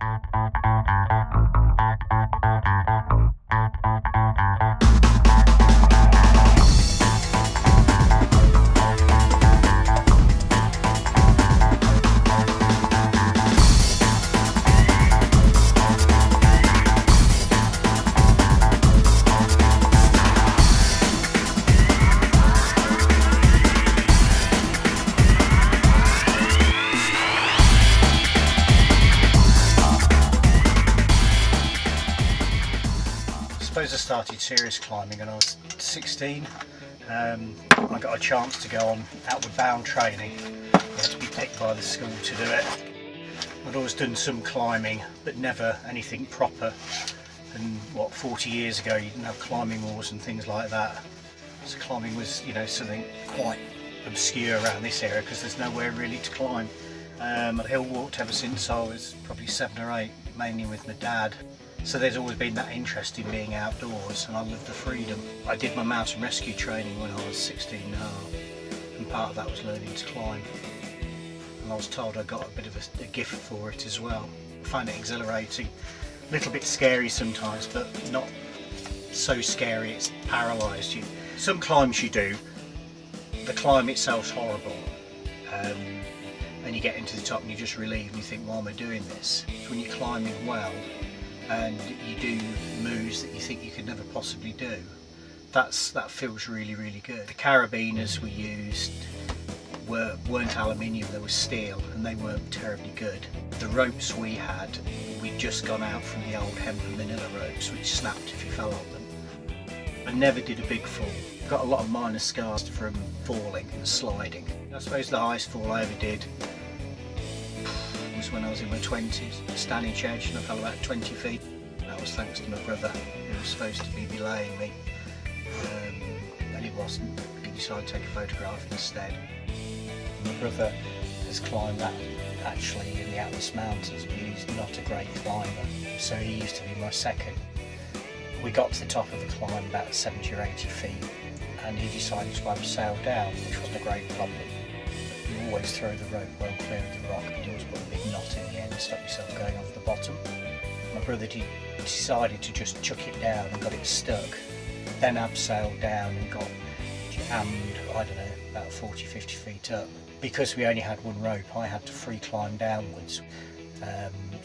I suppose I started serious climbing when I was 16. I got a chance to go on outward bound training. I had to be picked by the school to do it. I'd always done some climbing, but never anything proper. And what, 40 years ago you didn't have climbing walls and things like that. So climbing was, you know, something quite obscure around this area because there's nowhere really to climb. I've hill walked ever since I was probably 7 or 8, mainly with my dad. So there's always been that interest in being outdoors, and I love the freedom. I did my mountain rescue training when I was 16 and a half, and part of that was learning to climb. And I was told I got a bit of a gift for it as well. I find it exhilarating, a little bit scary sometimes, but not so scary it's paralysed you. Some climbs you do, the climb itself's horrible. And you get into the top and you're just relieved and you think, why am I doing this? So when you're climbing well, and you do moves that you think you could never possibly do, that feels really, really good. The carabiners we used weren't aluminium, they were steel, and they weren't terribly good. The ropes we had, we'd just gone out from the old hemp and manila ropes, which snapped if you fell on them. I never did a big fall. Got a lot of minor scars from falling and sliding. I suppose the highest fall I ever did was when I was in my 20s, standing church, and I fell about 20 feet. That was thanks to my brother, who was supposed to be belaying me, and he wasn't. He decided to take a photograph instead. My brother has climbed that actually in the Atlas Mountains, but he's not a great climber, so he used to be my second. We got to the top of the climb about 70 or 80 feet, and he decided to abseil down, which wasn't a great problem. You always throw the rope well clear of the rock, but you always put a big knot in the end to stop yourself going off the bottom. My brother decided to just chuck it down and got it stuck, then abseiled down and got jammed, I don't know, about 40-50 feet up. Because we only had one rope, I had to free climb downwards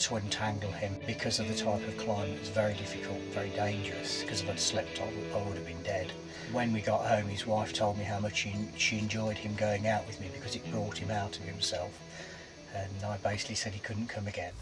to untangle him. Because of the type of climb, it was very difficult, very dangerous, because if I'd slipped I would have been dead. When we got home, his wife told me how much she enjoyed him going out with me because it brought him out of himself, and I basically said he couldn't come again.